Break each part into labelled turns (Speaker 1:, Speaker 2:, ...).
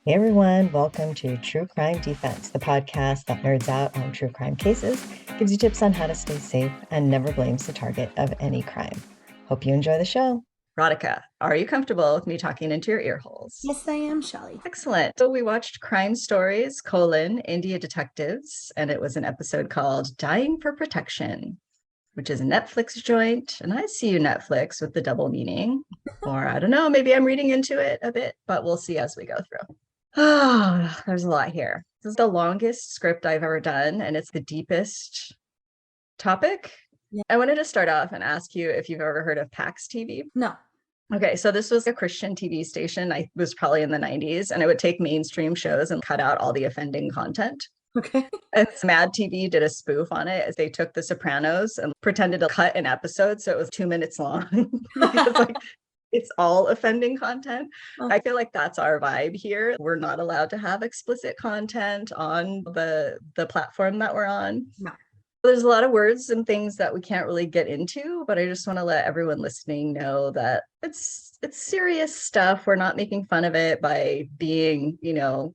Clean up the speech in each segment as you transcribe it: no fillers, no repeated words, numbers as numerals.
Speaker 1: Hey everyone, welcome to True Crime Defense, the podcast that nerds out on true crime cases, gives you tips on how to stay safe, and never blames the target of any crime. Hope you enjoy the show. Radhika, are you comfortable with me talking into your ear holes?
Speaker 2: Yes, I am, Shelley.
Speaker 1: Excellent. So we watched Crime Stories, India Detectives, and it was an episode called Dying for Protection, which is a Netflix joint. And I see you, Netflix, with the double meaning. Or I don't know, maybe I'm reading into it a bit, but we'll see as we go through. Oh, there's a lot here. This is the longest script I've ever done, and it's the deepest topic.
Speaker 2: Yeah.
Speaker 1: I wanted to start off and ask you if you've ever heard of PAX TV.
Speaker 2: No.
Speaker 1: Okay, so this was a Christian TV station. I was probably in the 90s, and it would take mainstream shows and cut out all the offending content.
Speaker 2: Okay.
Speaker 1: And Mad TV did a spoof on it. They took The Sopranos and pretended to cut an episode so it was 2 minutes long. Because, it's all offending content. I feel like that's our vibe here. We're not allowed to have explicit content on the platform that we're on.
Speaker 2: No.
Speaker 1: There's a lot of words and things that we can't really get into, but I just want to let everyone listening know that it's serious stuff. We're not making fun of it by being,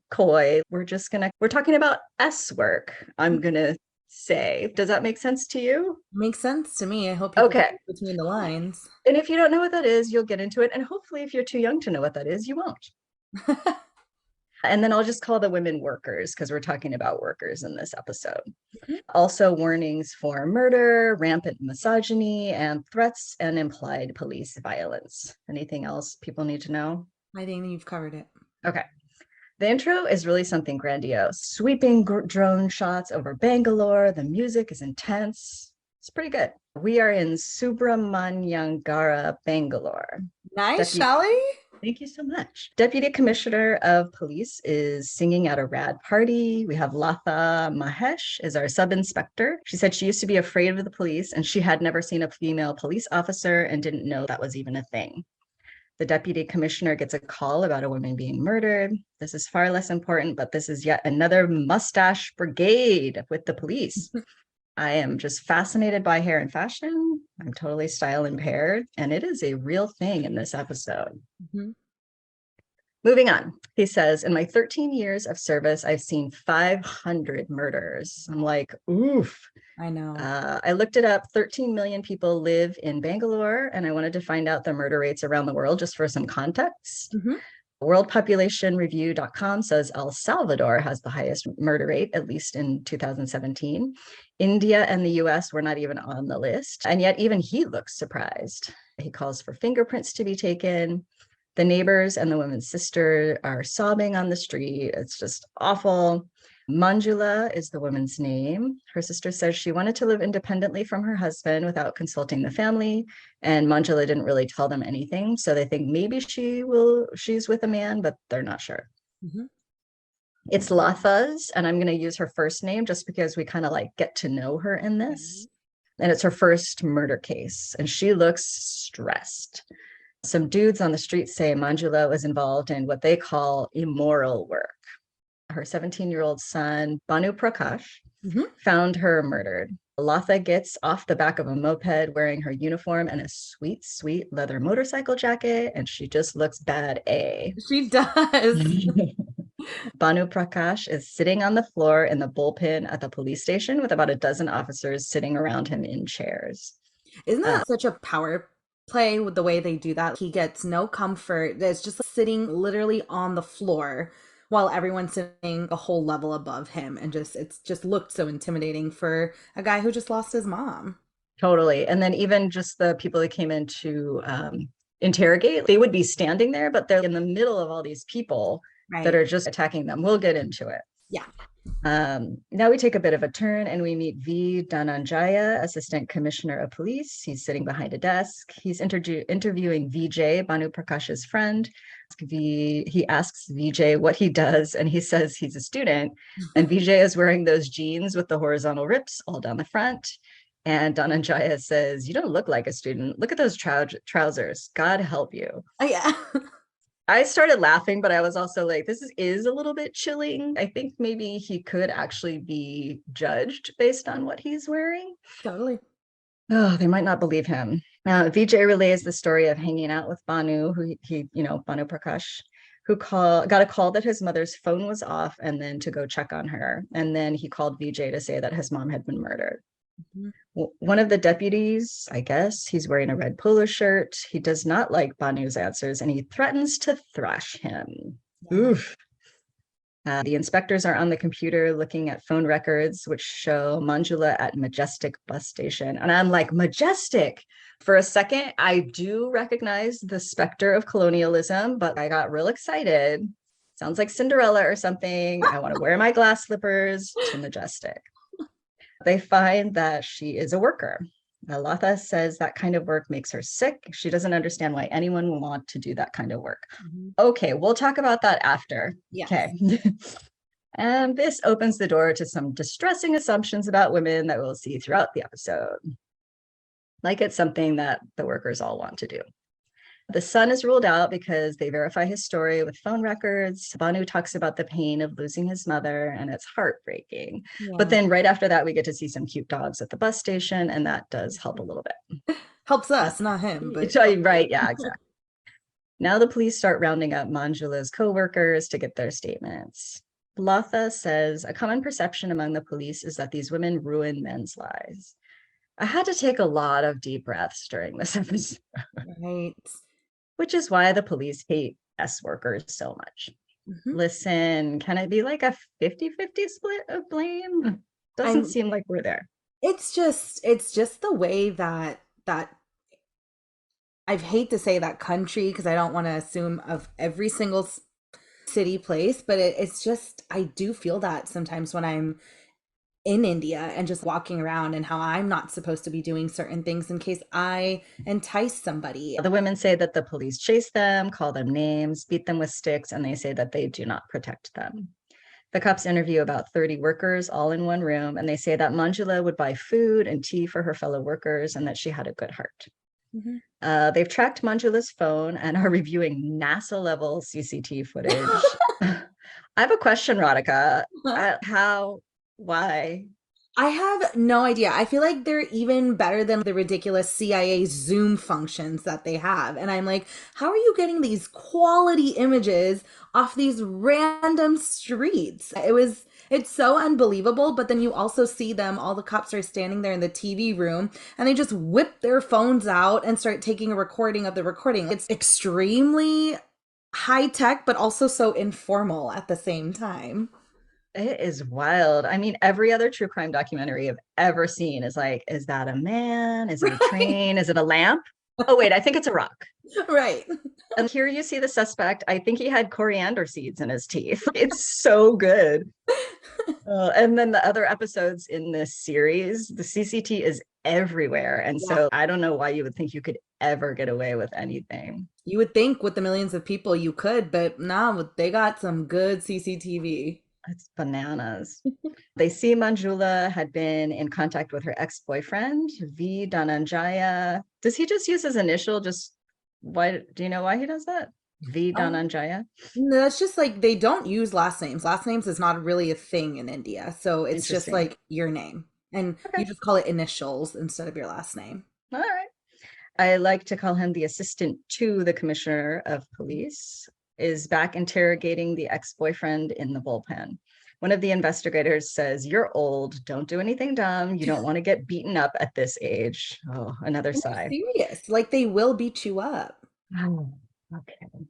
Speaker 1: coy. We're talking about S work, I'm going to say. Does that make sense to you?
Speaker 2: Makes sense to me. I hope people
Speaker 1: Okay.
Speaker 2: read between the lines.
Speaker 1: And if you don't know what that is, you'll get into it. And hopefully, if you're too young to know what that is, you won't. And then I'll just call the women workers because we're talking about workers in this episode.
Speaker 2: Mhm.
Speaker 1: Also, warnings for murder, rampant misogyny, and threats and implied police violence. Anything else people need to know?
Speaker 2: I think you've covered it.
Speaker 1: Okay. The intro is really something grandiose. Sweeping drone shots over Bangalore. The music is intense. It's pretty good. We are in Subramanyangara, Bangalore.
Speaker 2: Nice, Shelley.
Speaker 1: Thank you so much. Deputy Commissioner of Police is singing at a rad party. We have Latha Mahesh is our sub-inspector. She said she used to be afraid of the police and she had never seen a female police officer and didn't know that was even a thing. The deputy commissioner gets a call about a woman being murdered. This is far less important, but this is yet another mustache brigade with the police. I am just fascinated by hair and fashion. I'm totally style impaired, and it is a real thing in this episode.
Speaker 2: Mm-hmm.
Speaker 1: Moving on, he says, in my 13 years of service, I've seen 500 murders. I'm like, oof.
Speaker 2: I know.
Speaker 1: I looked it up. 13 million people live in Bangalore, and I wanted to find out the murder rates around the world just for some context.
Speaker 2: Mm-hmm.
Speaker 1: Worldpopulationreview.com says El Salvador has the highest murder rate, at least in 2017. India and the US were not even on the list. And yet even he looks surprised. He calls for fingerprints to be taken. The neighbors and the woman's sister are sobbing on the street. It's just awful. Manjula is the woman's name. Her sister says she wanted to live independently from her husband without consulting the family, and Manjula didn't really tell them anything, so they think maybe she's with a man, but they're not sure.
Speaker 2: Mm-hmm.
Speaker 1: It's Latha's, and I'm going to use her first name just because we kind of get to know her in this. And it's her first murder case, and she looks stressed. Some dudes on the street say Manjula was involved in what they call immoral work. Her 17-year-old son, Banu Prakash, found her murdered. Latha gets off the back of a moped wearing her uniform and a sweet, sweet leather motorcycle jacket, and she just looks bad A.
Speaker 2: She does.
Speaker 1: Banu Prakash is sitting on the floor in the bullpen at the police station with about a dozen officers sitting around him in chairs.
Speaker 2: Isn't that such a power play with the way they do that? He gets no comfort. It's just sitting literally on the floor while everyone's sitting a whole level above him, and it's just looked so intimidating for a guy who just lost his mom.
Speaker 1: Totally. And then even just the people that came in to interrogate, they would be standing there, but they're in the middle of all these people that are just attacking them. We'll get into it.
Speaker 2: Yeah.
Speaker 1: Now we take a bit of a turn and we meet V. Dhananjaya, Assistant Commissioner of Police. He's sitting behind a desk. He's interviewing VJ, Banu Prakash's friend. He asks VJ what he does, and he says he's a student. And VJ is wearing those jeans with the horizontal rips all down the front. And Dhananjaya says, "You don't look like a student. Look at those trousers. God help you."
Speaker 2: Oh, yeah.
Speaker 1: I started laughing, but I was also like, this is a little bit chilling. I think maybe he could actually be judged based on what he's wearing.
Speaker 2: Totally.
Speaker 1: Oh, they might not believe him. VJ relays the story of hanging out with Banu, who Banu Prakash, who got a call that his mother's phone was off and then to go check on her. And then he called VJ to say that his mom had been murdered.
Speaker 2: Mhm.
Speaker 1: One of the deputies, I guess, he's wearing a red polo shirt. He does not like Banu's answers and he threatens to thrash him.
Speaker 2: Yeah.
Speaker 1: Oof. The inspectors are on the computer looking at phone records, which show Manjula at Majestic bus station. And I'm like, Majestic. For a second, I do recognize the specter of colonialism, but I got real excited. Sounds like Cinderella or something. I want to wear my glass slippers to Majestic. They find that she is a worker. Latha says that kind of work makes her sick. She doesn't understand why anyone would want to do that kind of work. Okay, we'll talk about that after.
Speaker 2: Yes.
Speaker 1: Okay. And this opens the door to some distressing assumptions about women that we'll see throughout the episode. Like it's something that the workers all want to do. The son is ruled out because they verify his story with phone records. Banu talks about the pain of losing his mother, and it's heartbreaking.
Speaker 2: Yeah.
Speaker 1: But then right after that, we get to see some cute dogs at the bus station, and that does help a little bit.
Speaker 2: Helps us, not him. But
Speaker 1: Right, yeah, exactly. Now the police start rounding up Manjula's co-workers to get their statements. Latha says a common perception among the police is that these women ruin men's lives. I had to take a lot of deep breaths during this episode.
Speaker 2: Right.
Speaker 1: Which is why the police hate S workers so much. Listen, can it be like a 50-50 split of blame? Doesn't seem like we're there.
Speaker 2: It's just the way that I hate to say that country because I don't want to assume of every single city place, but it's just, I do feel that sometimes when I'm in India and just walking around and how I'm not supposed to be doing certain things in case I entice somebody.
Speaker 1: The women say that the police chase them, call them names, beat them with sticks, and they say that they do not protect them. The cops interview about 30 workers all in one room, and they say that Manjula would buy food and tea for her fellow workers and that she had a good heart. They've tracked Manjula's phone and are reviewing NASA-level CCTV footage. I have a question, Radhika. How? Why?
Speaker 2: I have no idea. I feel like they're even better than the ridiculous CIA Zoom functions that they have. And I'm like, how are you getting these quality images off these random streets? It's so unbelievable. But then you also see them, all the cops are standing there in the TV room and they just whip their phones out and start taking a recording of the recording. It's extremely high tech, but also so informal at the same time.
Speaker 1: It is wild. I mean, every other true crime documentary I've ever seen is like, is that a man? Is it a train? Is it a lamp? Oh, wait, I think it's a rock.
Speaker 2: Right.
Speaker 1: And here you see the suspect. I think he had coriander seeds in his teeth. It's so good. And then the other episodes in this series, the CCT is everywhere. And so I don't know why you would think you could ever get away with anything.
Speaker 2: You would think with the millions of people you could, but no, they got some good CCTV.
Speaker 1: It's bananas. They see Manjula had been in contact with her ex-boyfriend, V. Dhananjaya. Does he just use his initial? Why? Do you know why he does that? V. Dhananjaya?
Speaker 2: No, that's just like they don't use last names. Last names is not really a thing in India. So it's just like your name. And you just call it initials instead of your last name.
Speaker 1: All right. I like to call him the assistant to the commissioner of police. Is back interrogating the ex-boyfriend in the bullpen. One of the investigators says, "You're old, don't do anything dumb. You don't want to get beaten up at this age." Oh, another sigh.
Speaker 2: Serious, like they will beat you up.
Speaker 1: Oh, okay.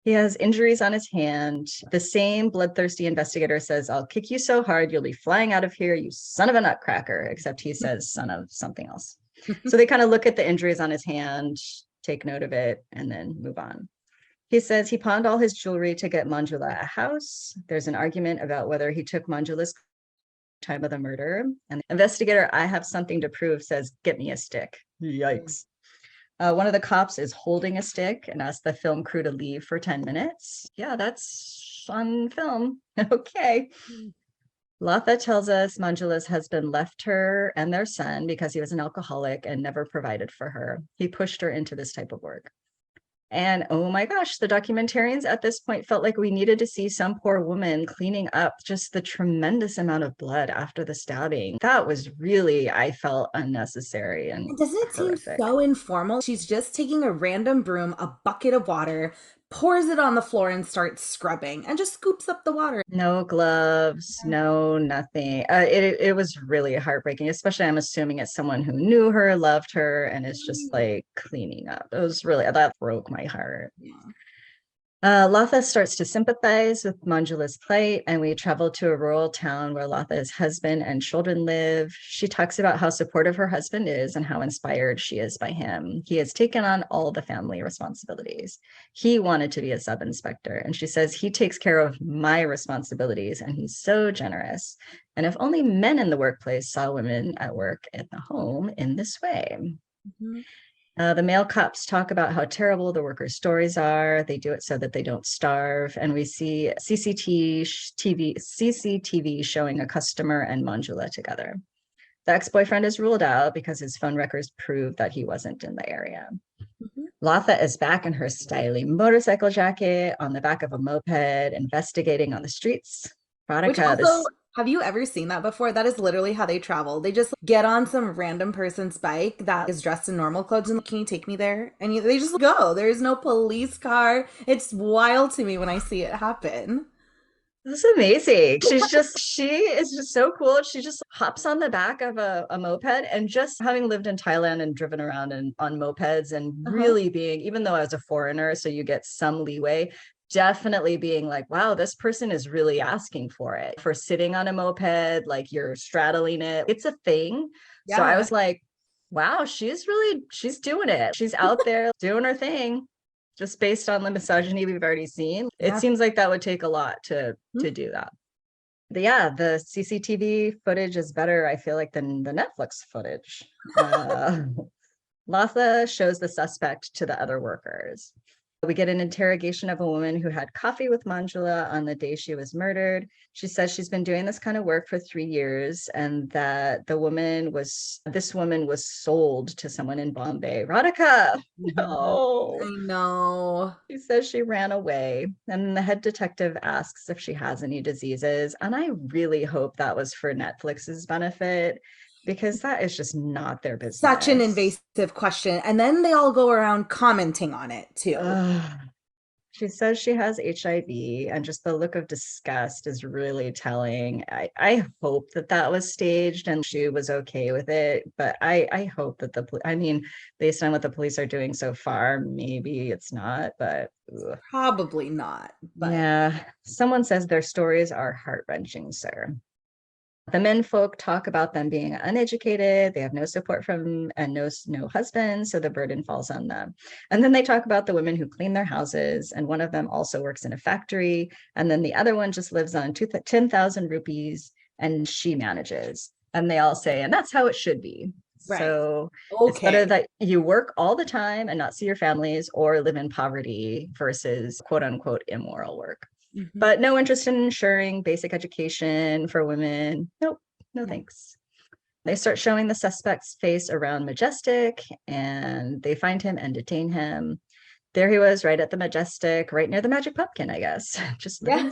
Speaker 1: He has injuries on his hand. The same bloodthirsty investigator says, "I'll kick you so hard, you'll be flying out of here, you son of a nutcracker," except he says son of something else. So they kind of look at the injuries on his hand, take note of it, and then move on. He says he pawned all his jewelry to get Manjula a house. There's an argument about whether he took Manjula's time of the murder. And the investigator, "I have something to prove," says, "Get me a stick." Yikes. One of the cops is holding a stick and asks the film crew to leave for 10 minutes. Yeah, that's on film. Okay. Latha tells us Manjula's husband left her and their son because he was an alcoholic and never provided for her. He pushed her into this type of work. And oh my gosh, the documentarians at this point felt like we needed to see some poor woman cleaning up just the tremendous amount of blood after the stabbing. That was really, I felt, unnecessary. And
Speaker 2: doesn't it seem so informal? She's just taking a random broom, a bucket of water, pours it on the floor and starts scrubbing and just scoops up the water.
Speaker 1: No gloves, no nothing. It was really heartbreaking, especially I'm assuming it's someone who knew her, loved her, and is just like cleaning up. It was really, that broke my heart.
Speaker 2: Yeah.
Speaker 1: Latha starts to sympathize with Manjula's plight, and we travel to a rural town where Latha's husband and children live. She talks about how supportive her husband is and how inspired she is by him. He has taken on all the family responsibilities. He wanted to be a sub inspector, and she says he takes care of my responsibilities, and he's so generous. And if only men in the workplace saw women at work at the home in this way.
Speaker 2: Mhm.
Speaker 1: The male cops talk about how terrible the workers' stories are. They do it so that they don't starve. And we see CCTV showing a customer and Manjula together. The ex-boyfriend is ruled out because his phone records prove that he wasn't in the area.
Speaker 2: Mhm.
Speaker 1: Latha is back in her styling motorcycle jacket on the back of a moped, investigating on the streets.
Speaker 2: Which
Speaker 1: Radhika,
Speaker 2: also,
Speaker 1: this
Speaker 2: have you ever seen that before? That is literally how they travel. They just get on some random person's bike that is dressed in normal clothes and like, can you take me there? And they just go. There's no police car. It's wild to me when I see it happen.
Speaker 1: This is amazing. She is just so cool. She just hops on the back of a moped, and just having lived in Thailand and driven around on mopeds and
Speaker 2: Uh-huh.
Speaker 1: really being, even though I was a foreigner, so you get some leeway, definitely being like, wow, this person is really asking for it. For sitting on a moped, like you're straddling it. It's a thing. So I
Speaker 2: Yeah.
Speaker 1: was like, wow, she's doing it. She's out there doing her thing just based on the misogyny we've already seen. It
Speaker 2: Yeah.
Speaker 1: seems like that would take a lot to do that. But yeah, the CCTV footage is better, I feel like, than the Netflix footage. Latha shows the suspect to the other workers. We get an interrogation of a woman who had coffee with Manjula on the day she was murdered. She says she's been doing this kind of work for 3 years, and that this woman was sold to someone in Bombay. Radhika,
Speaker 2: Mhm.
Speaker 1: no.
Speaker 2: I know.
Speaker 1: She says she ran away, and the head detective asks if she has any diseases. And I really hope that was for Netflix's benefit, because that is just not their
Speaker 2: Such an
Speaker 1: business.
Speaker 2: invasive question. And then they all go around commenting on it too.
Speaker 1: Ugh. She says she has HIV, and just the look of disgust is really telling. I hope that that was staged and she was okay with it, but I hope that I mean, based on what the police are doing so far, maybe it's not, but ugh.
Speaker 2: Probably not, but
Speaker 1: Yeah. Someone says their stories are heart-wrenching, sir. The men folk talk about them being uneducated, they have no support from and no husband, so the burden falls on them. And then they talk about the women who clean their houses, and one of them also works in a factory, and then the other one just lives on 10,000 rupees, and she manages. And they all say, and that's how it should be.
Speaker 2: right.
Speaker 1: So it's better
Speaker 2: Okay.
Speaker 1: that you work all the time and not see your families, or live in poverty versus quote unquote immoral work.
Speaker 2: Mhm.
Speaker 1: But no interest in ensuring basic education for women. Nope, no
Speaker 2: Yeah.
Speaker 1: thanks. They start showing the suspect's face around Majestic, and they find him and detain him. There he was, right at the Majestic, right near the Magic Pumpkin, I guess, just
Speaker 2: Yeah.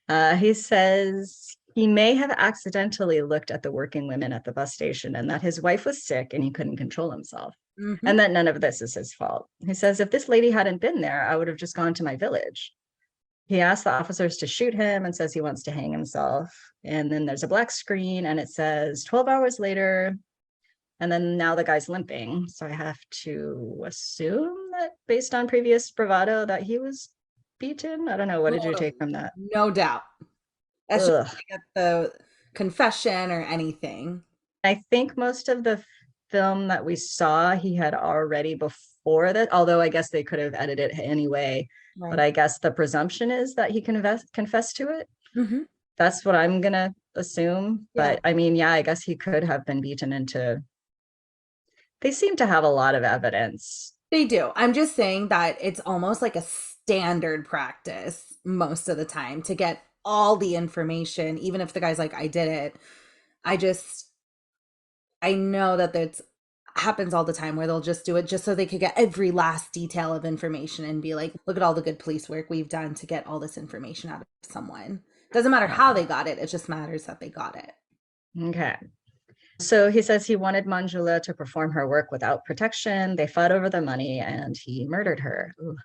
Speaker 1: living. He says he may have accidentally looked at the working women at the bus station, and that his wife was sick and he couldn't control himself,
Speaker 2: Hmm.
Speaker 1: and that none of this is his fault. He says, if this lady hadn't been there, I would have just gone to my village. He asks the officers to shoot him and says he wants to hang himself. And then there's a black screen and it says 12 hours later. And then now the guy's limping. So I have to assume that based on previous bravado that he was beaten. I don't know. What did you take
Speaker 2: Totally.
Speaker 1: from that?
Speaker 2: No doubt. That's just
Speaker 1: Ugh.
Speaker 2: like at the confession or anything.
Speaker 1: I think most of the film that we saw, he had already before that, although I guess they could have edited it anyway. But
Speaker 2: Right.
Speaker 1: I guess the presumption is that he confessed to it.
Speaker 2: Hmm.
Speaker 1: That's what I'm gonna assume.
Speaker 2: Yeah.
Speaker 1: But I mean, yeah, I guess he could have been beaten into. They seem to have a lot of evidence.
Speaker 2: They do. I'm just saying that it's almost like a standard practice most of the time to get all the information, even if the guy's like, I did it. I just, I know that that's happens all the time where they'll just do it just so they could get every last detail of information and be like, look at all the good police work we've done to get all this information out of someone. Doesn't matter how they got it, it just matters that they got it.
Speaker 1: Okay. So he says he wanted Manjula to perform her work without protection. They fought over the money and he murdered her. Ooh.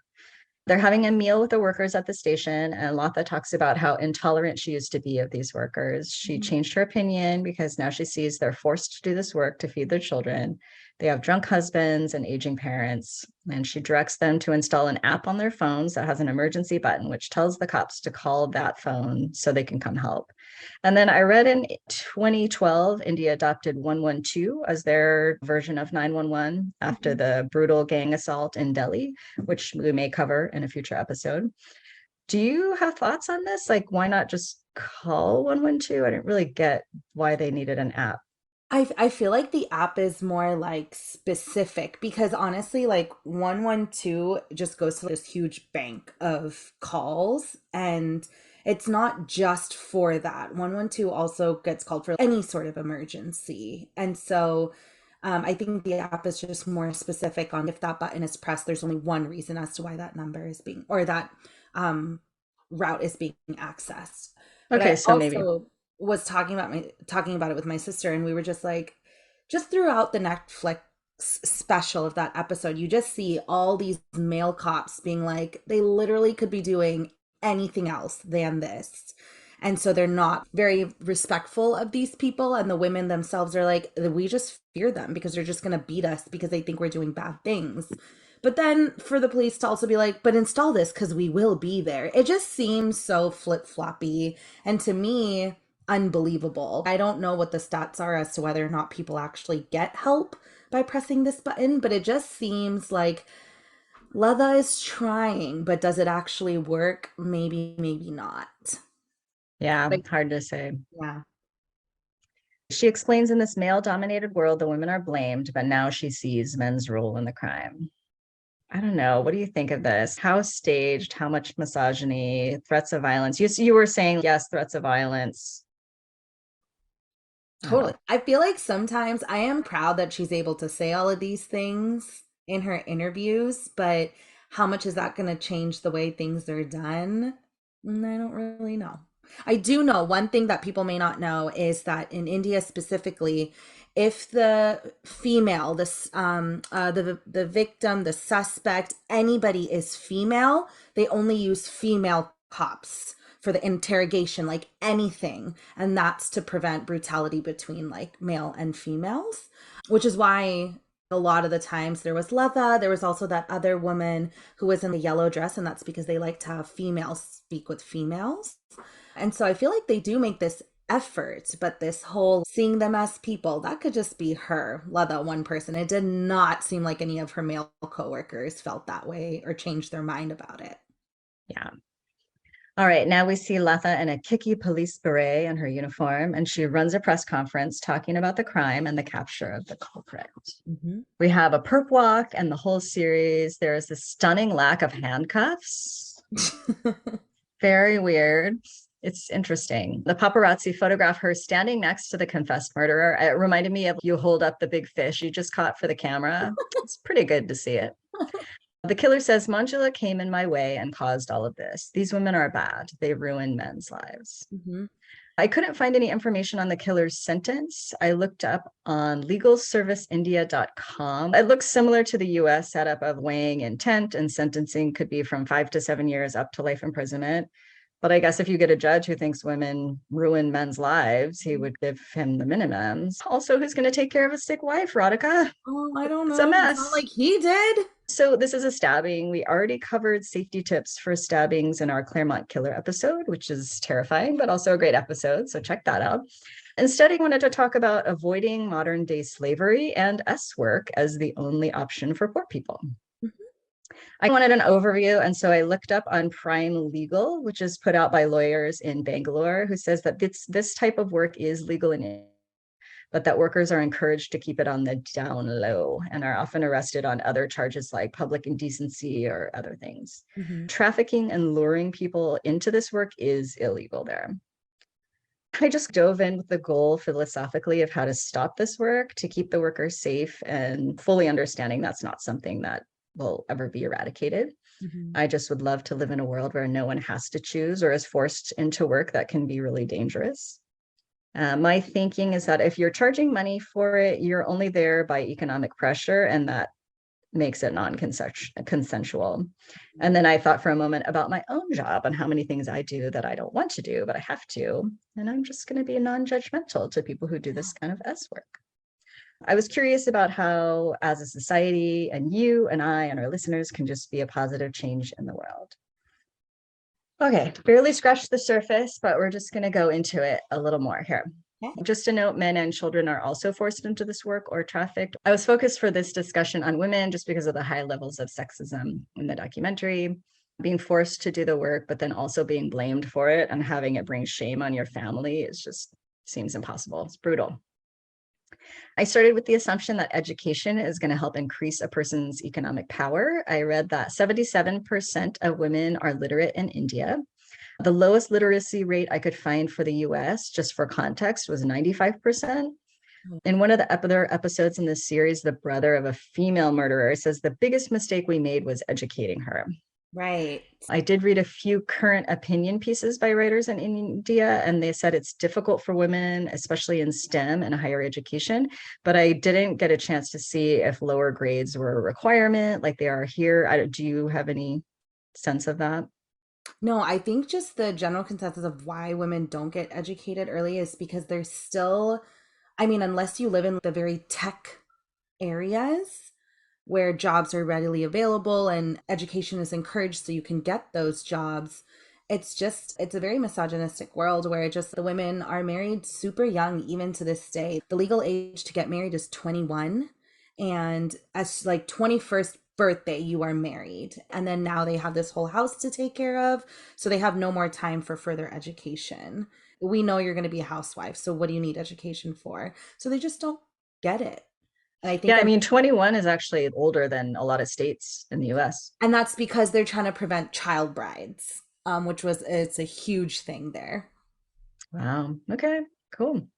Speaker 1: They're having a meal with the workers at the station, and Latha talks about how intolerant she used to be of these workers. She changed her opinion because now she sees they're forced to do this work to feed their children. They have drunk husbands and aging parents, and she directs them to install an app on their phones that has an emergency button, which tells the cops to call that phone so they can come help. And then I read in 2012, India adopted 112 as their version of 911 after the brutal gang assault in Delhi, which we may cover in a future episode. Do you have thoughts on this? Like, why not just call 112? I didn't really get why they needed an app.
Speaker 2: I feel like the app is more like specific because honestly, like 112 just goes to this huge bank of calls, and it's not just for that. 112 also gets called for any sort of emergency. And so I think the app is just more specific on if that button is pressed, there's only one reason as to why that number is being, or that um, route is being accessed. But
Speaker 1: Okay,
Speaker 2: I
Speaker 1: so maybe.
Speaker 2: also was talking about it with my sister, and we were just like, just throughout the Netflix special of that episode, you just see all these male cops being like, they literally could be doing anything else than this. And so they're not very respectful of these people. And the women themselves are like, we just fear them because they're just going to beat us because they think we're doing bad things. But then for the police to also be like, but install this because we will be there. It just seems so flip floppy. And to me, unbelievable. I don't know what the stats are as to whether or not people actually get help by pressing this button, but it just seems like Leva is trying, but does it actually work? Maybe, maybe not.
Speaker 1: Yeah,
Speaker 2: Like,
Speaker 1: hard to say.
Speaker 2: yeah.
Speaker 1: She explains in this male dominated world, the women are blamed, but now she sees men's role in the crime. I don't know. What do you think of this? How staged, how much misogyny, threats of violence? You were saying, yes, threats of violence.
Speaker 2: Totally. I feel like sometimes I am proud that she's able to say all of these things in her interviews, but how much is that going to change the way things are done? I don't really know. I do know one thing that people may not know is that in India specifically, if the female, the victim, the suspect, anybody is female, they only use female cops for the interrogation, like anything. And that's to prevent brutality between like male and females, which is why a lot of the times there was Leva. There was also that other woman who was in the yellow dress, and that's because they like to have females speak with females. And so I feel like they do make this effort, but this whole seeing them as people, that could just be her, Leva, one person. It did not seem like any of her male coworkers felt that way or changed their mind about it.
Speaker 1: Yeah. All right, now we see Latha in a kicky police beret and her uniform, and she runs a press conference talking about the crime and the capture of the culprit.
Speaker 2: Mm-hmm.
Speaker 1: We have a perp walk and the whole series. There is this stunning lack of handcuffs. Very weird. It's interesting. The paparazzi photograph her standing next to the confessed murderer. It reminded me of you hold up the big fish you just caught for the camera. It's pretty good to see it. The killer says Manjula came in my way and caused all of this. These women are bad. They ruin men's lives.
Speaker 2: Mm-hmm.
Speaker 1: I couldn't find any information on the killer's sentence. I looked up on legalserviceindia.com. It looks similar to the US setup of weighing intent, and sentencing could be from 5 to 7 years up to life imprisonment. But I guess if you get a judge who thinks women ruin men's lives, he would give him the minimums. Also, who's going to take care of a sick wife, Radhika?
Speaker 2: Oh, I don't
Speaker 1: It's a
Speaker 2: know. It's not
Speaker 1: mess.
Speaker 2: like he did.
Speaker 1: So this is a stabbing. We already covered safety tips for stabbings in our Claremont Killer episode, which is terrifying, but also a great episode. So check that out. Instead, I wanted to talk about avoiding modern day slavery and S work as the only option for poor people. I wanted an overview, and so I looked up on Prime Legal, which is put out by lawyers in Bangalore, who says that this type of work is legal in India, but that workers are encouraged to keep it on the down low and are often arrested on other charges like public indecency or other things.
Speaker 2: Mm-hmm.
Speaker 1: Trafficking and luring people into this work is illegal there. I just dove in with the goal philosophically of how to stop this work, to keep the workers safe, and fully understanding that's not something that will ever be eradicated.
Speaker 2: Mm-hmm.
Speaker 1: I just would love to live in a world where no one has to choose or is forced into work that can be really dangerous. My thinking is that if you're charging money for it, you're only there by economic pressure, and that makes it non-consensual. And then I thought for a moment about my own job and how many things I do that I don't want to do, but I have to. And I'm just going to be non-judgmental to people who do this kind of S work. I was curious about how, as a society, and you and I and our listeners can just be a positive change in the world. Okay, barely scratched the surface, but we're just going to go into it a little more here.
Speaker 2: Okay.
Speaker 1: Just to note, men and children are also forced into this work or trafficked. I was focused for this discussion on women just because of the high levels of sexism in the documentary, being forced to do the work, but then also being blamed for it and having it bring shame on your family. It just seems impossible. It's brutal. I started with the assumption that education is going to help increase a person's economic power. I read that 77% of women are literate in India. The lowest literacy rate I could find for the US, just for context, was 95%. In one of the other episodes in this series, the brother of a female murderer says the biggest mistake we made was educating her.
Speaker 2: Right.
Speaker 1: I did read a few current opinion pieces by writers in India, and they said it's difficult for women, especially in STEM and higher education, but I didn't get a chance to see if lower grades were a requirement like they are here. Do you have any sense of that?
Speaker 2: No, I think just the general consensus of why women don't get educated early is because they're still, I mean, unless you live in the very tech areas where jobs are readily available and education is encouraged so you can get those jobs, it's a very misogynistic world where just the women are married super young, even to this day. The legal age to get married is 21, and as like 21st birthday you are married, and then now they have this whole house to take care of, so they have no more time for further education. We know you're going to be a housewife, so what do you need education for? So they just don't get it. And I think
Speaker 1: Yeah, I mean, 21 is actually older than a lot of states in the US.
Speaker 2: and that's because they're trying to prevent child brides, which was it's a huge thing there.
Speaker 1: Wow. Okay, cool.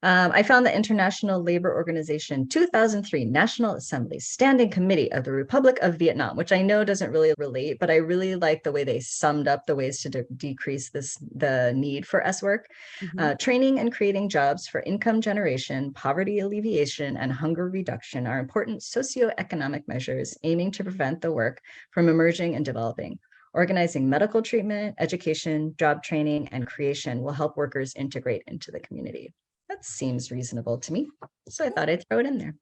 Speaker 1: I found the International Labor Organization 2003 National Assembly Standing Committee of the Republic of Vietnam, which I know doesn't really relate, but I really like the way they summed up the ways to decrease the need for S work.
Speaker 2: Mm-hmm.
Speaker 1: Training and creating jobs for income generation, poverty alleviation, and hunger reduction are important socioeconomic measures aiming to prevent the work from emerging and developing. Organizing medical treatment, education, job training, and creation will help workers integrate into the community. That seems reasonable to me. So I thought I'd throw it in there.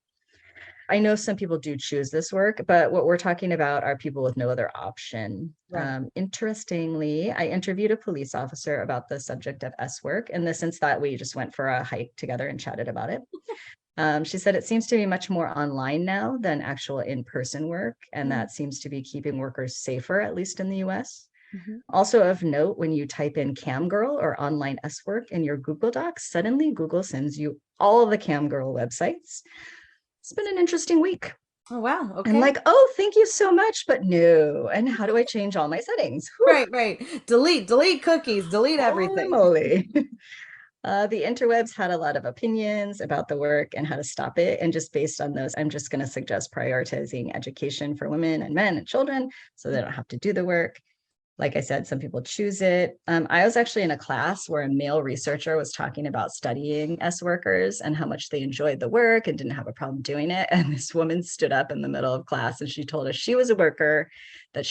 Speaker 1: I know some people do choose this work, but what we're talking about are people with no other option.
Speaker 2: Right.
Speaker 1: Interestingly, I interviewed a police officer about the subject of S work in the sense that we just went for a hike together and chatted about it. She said it seems to be much more online now than actual in-person work, and that seems to be keeping workers safer, at least in the US.
Speaker 2: Mm-hmm.
Speaker 1: Also of note, when you type in cam girl or online S work in your Google Docs, suddenly Google sends you all of the cam girl websites. It's been an interesting week.
Speaker 2: Oh wow. Okay.
Speaker 1: And like, oh, thank you so much, but no. And how do I change all my settings? Whew.
Speaker 2: Right. Delete cookies, delete
Speaker 1: Holy
Speaker 2: everything.
Speaker 1: moly. The interwebs had a lot of opinions about the work and how to stop it. And just based on those, I'm just going to suggest prioritizing education for women and men and children so they don't have to do the work. Like I said, some people choose it. I was actually in a class where a male researcher was talking about studying S workers and how much they enjoyed the work and didn't have a problem doing it. And this woman stood up in the middle of class and she told us she was a worker, that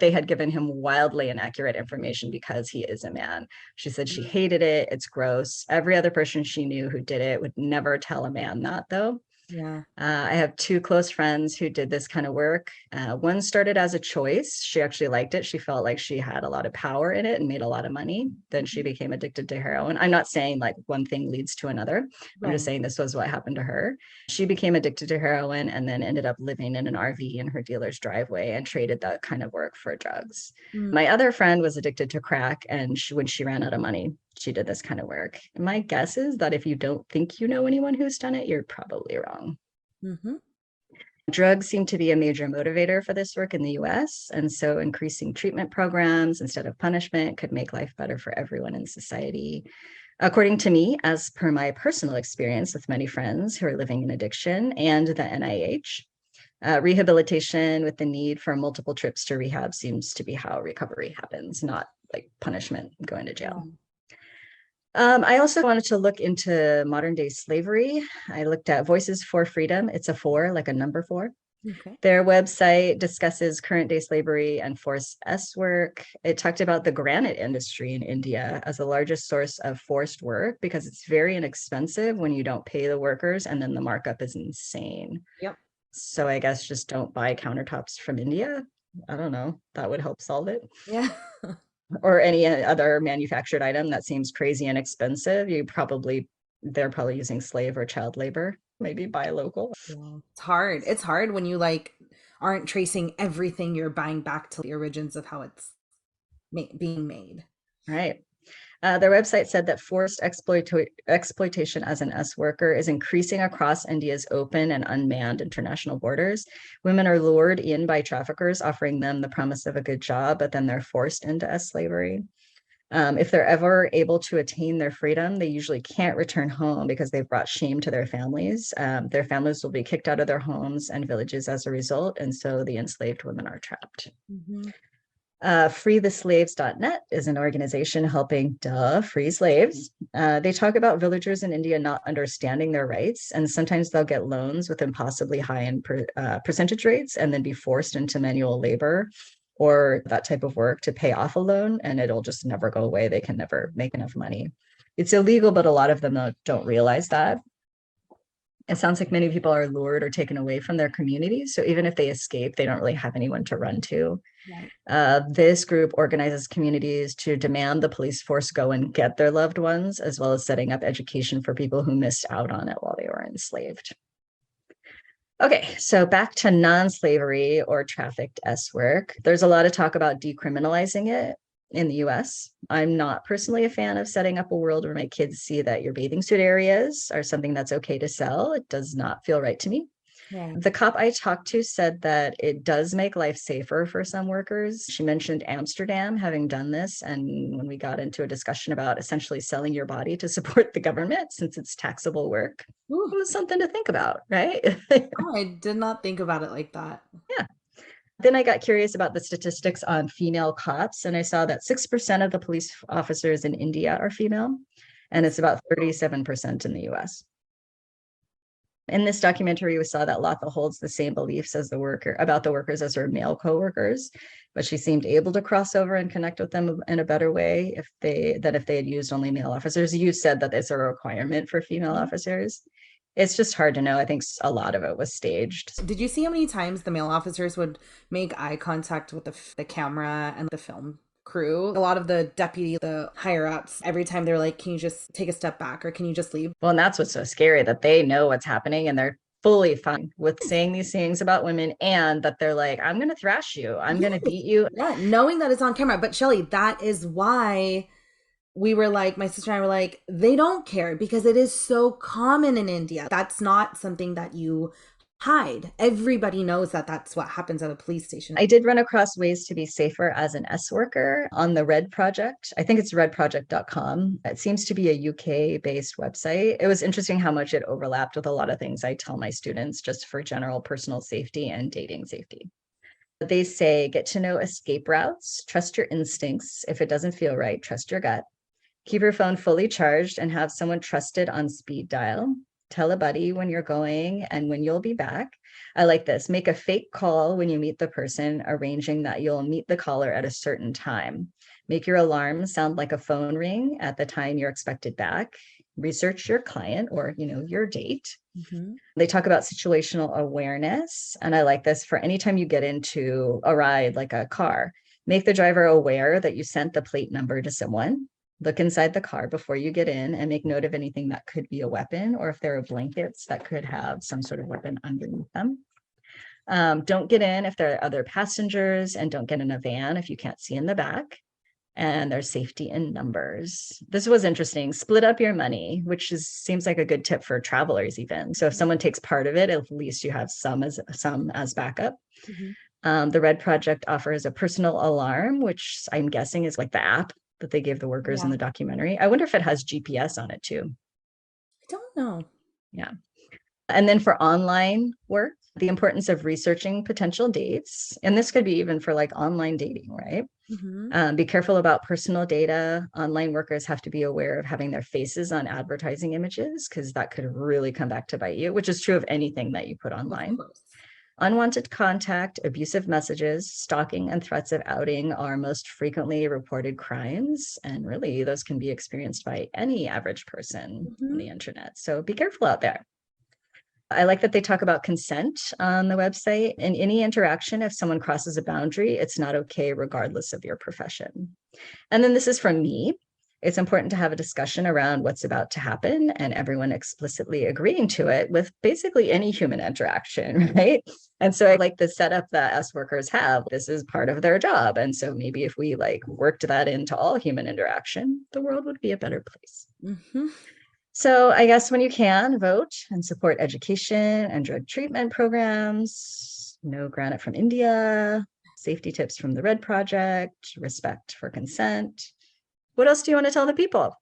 Speaker 1: they had given him wildly inaccurate information because he is a man. She said she hated it. It's gross. Every other person she knew who did it would never tell a man that, though.
Speaker 2: Yeah.
Speaker 1: I have two close friends who did this kind of work. One started as a choice. She actually liked it. She felt like she had a lot of power in it and made a lot of money. Then she became addicted to heroin. I'm not saying like one thing leads to another. I'm just saying this was what happened to her. She became addicted to heroin and then ended up living in an RV in her dealer's driveway and traded that kind of work for drugs.
Speaker 2: Mm.
Speaker 1: My other friend was addicted to crack, and when she ran out of money, she did this kind of work. My guess is that if you don't think you know anyone who's done it, you're probably wrong.
Speaker 2: Mm-hmm.
Speaker 1: Drugs seem to be a major motivator for this work in the US, and so increasing treatment programs instead of punishment could make life better for everyone in society. According to me, as per my personal experience with many friends who are living in addiction and the NIH, rehabilitation with the need for multiple trips to rehab seems to be how recovery happens, not like punishment, going to jail. I also wanted to look into modern day slavery. I looked at Voices for Freedom. It's a 4, like a number 4.
Speaker 2: Okay.
Speaker 1: Their website discusses current day slavery and forced S work. It talked about the granite industry in India as the largest source of forced work because it's very inexpensive when you don't pay the workers, and then the markup is insane.
Speaker 2: Yep.
Speaker 1: So I guess just don't buy countertops from India. I don't know. That would help solve it.
Speaker 2: Yeah.
Speaker 1: Or any other manufactured item that seems crazy and expensive. They're probably using slave or child labor. Maybe buy local.
Speaker 2: Yeah. It's hard. It's hard when you like aren't tracing everything you're buying back to the origins of how it's being made.
Speaker 1: Right. Their website said that forced exploitation as an S worker is increasing across India's open and unmanned international borders. Women are lured in by traffickers, offering them the promise of a good job, but then they're forced into S slavery. If they're ever able to attain their freedom, they usually can't return home because they've brought shame to their families. Their families will be kicked out of their homes and villages as a result, and so the enslaved women are trapped.
Speaker 2: Mm-hmm.
Speaker 1: FreeTheSlaves.net is an organization helping free slaves. They talk about villagers in India not understanding their rights, and sometimes they'll get loans with impossibly high percentage rates and then be forced into manual labor or that type of work to pay off a loan, and it'll just never go away. They can never make enough money. It's illegal, but a lot of them don't realize that. It sounds like many people are lured or taken away from their communities. So even if they escape, they don't really have anyone to run to.
Speaker 2: Right.
Speaker 1: This group organizes communities to demand the police force go and get their loved ones, as well as setting up education for people who missed out on it while they were enslaved. Okay, so back to non-slavery or trafficked S work. There's a lot of talk about decriminalizing it in the US. I'm not personally a fan of setting up a world where my kids see that your bathing suit areas are something that's okay to sell. It does not feel right to me.
Speaker 2: Right.
Speaker 1: The cop I talked to said that it does make life safer for some workers. She mentioned Amsterdam having done this. And when we got into a discussion about essentially selling your body to support the government, since it's taxable work,
Speaker 2: Ooh.
Speaker 1: it was something to think about, right?
Speaker 2: Oh, I did not think about it like that.
Speaker 1: Yeah. Then I got curious about the statistics on female cops, and I saw that 6% of the police officers in India are female, and it's about 37% in the US. In this documentary, we saw that Latha holds the same beliefs as the workers as her male coworkers, but she seemed able to cross over and connect with them in a better way if they had used only male officers. You said that it's a requirement for female officers. It's just hard to know. I think a lot of it was staged.
Speaker 2: Did you see how many times the male officers would make eye contact with the camera and the film crew? A lot of the the higher ups, every time they're like, can you just take a step back or can you just leave?
Speaker 1: Well, and that's what's so scary, that they know what's happening and they're fully fine with saying these things about women, and that they're like, I'm going to thrash you. I'm going to beat you.
Speaker 2: Yeah, knowing that it's on camera. But Shelly, that is why we were like, my sister and I were like, they don't care because it is so common in India. That's not something that you hide. Everybody knows that that's what happens at a police station.
Speaker 1: I did run across ways to be safer as an S worker on the Red Project. I think it's redproject.com. It seems to be a UK based website. It was interesting how much it overlapped with a lot of things I tell my students just for general personal safety and dating safety. They say, get to know escape routes, trust your instincts. If it doesn't feel right, trust your gut. Keep your phone fully charged and have someone trusted on speed dial. Tell a buddy when you're going and when you'll be back. I like this. Make a fake call when you meet the person, arranging that you'll meet the caller at a certain time. Make your alarm sound like a phone ring at the time you're expected back. Research your client or, your date.
Speaker 2: Mm-hmm.
Speaker 1: They talk about situational awareness. And I like this. For anytime you get into a ride, like a car, make the driver aware that you sent the plate number to someone. Look inside the car before you get in and make note of anything that could be a weapon, or if there are blankets that could have some sort of weapon underneath them. Don't get in if there are other passengers, and don't get in a van if you can't see in the back. And there's safety in numbers. This was interesting. Split up your money, which seems like a good tip for travelers even. So if someone takes part of it, at least you have some as backup.
Speaker 2: Mm-hmm.
Speaker 1: The Red Project offers a personal alarm, which I'm guessing is like the app that they gave the workers in the documentary. I wonder if it has GPS on it too.
Speaker 2: I don't know.
Speaker 1: Yeah. And then for online work, the importance of researching potential dates. And this could be even for like online dating, right?
Speaker 2: Mm-hmm.
Speaker 1: Be careful about personal data. Online workers have to be aware of having their faces on advertising images, because that could really come back to bite you, which is true of anything that you put online. Unwanted contact, abusive messages, stalking, and threats of outing are most frequently reported crimes. And really, those can be experienced by any average person on the internet. So be careful out there. I like that they talk about consent on the website. In any interaction, if someone crosses a boundary, it's not okay, regardless of your profession. And then this is from me. It's important to have a discussion around what's about to happen and everyone explicitly agreeing to it with basically any human interaction, right? And so I like the setup that us workers have. This is part of their job. And so maybe if we like worked that into all human interaction, the world would be a better place. So I guess when you can, vote and support education and drug treatment programs, no granite from India, safety tips from the Red Project, respect for consent. What else do you want to tell the people?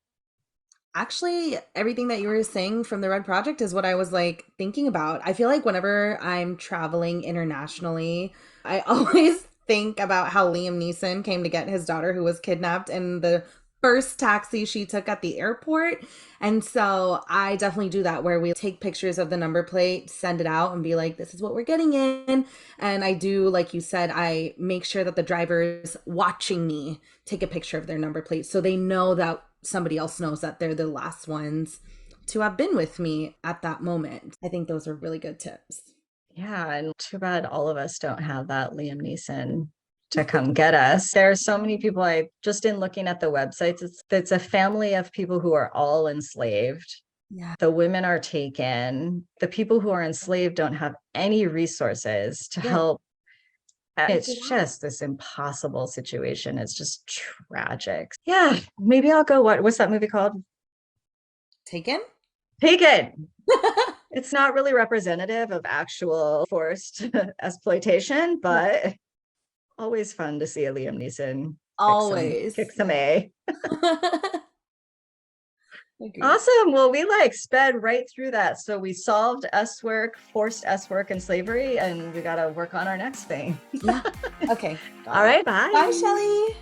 Speaker 2: Actually, everything that you were saying from the Red Project is what I was like thinking about. I feel like whenever I'm traveling internationally, I always think about how Liam Neeson came to get his daughter who was kidnapped in the first taxi she took at the airport. And so I definitely do that where we take pictures of the number plate, send it out and be like, this is what we're getting in. And I do, like you said, I make sure that the drivers watching me take a picture of their number plate so they know that somebody else knows that they're the last ones to have been with me at that moment. I think those are really good tips.
Speaker 1: Yeah, and too bad all of us don't have that Liam Neeson to come get us. There are so many people, I just in looking at the websites, it's a family of people who are all enslaved.
Speaker 2: Yeah.
Speaker 1: The women are taken. The people who are enslaved don't have any resources to help. It's just this impossible situation. It's just tragic. Yeah, maybe I'll go. What's that movie called?
Speaker 2: Taken?
Speaker 1: Taken. It's not really representative of actual forced exploitation, but always fun to see a Liam Neeson
Speaker 2: Always
Speaker 1: kick some A.
Speaker 2: Agreed.
Speaker 1: Awesome. Well, we like sped right through that. So we solved S work, forced S work and slavery, and we got to work on our next thing.
Speaker 2: Yeah. Okay.
Speaker 1: All right. Bye.
Speaker 2: Bye, Shelly.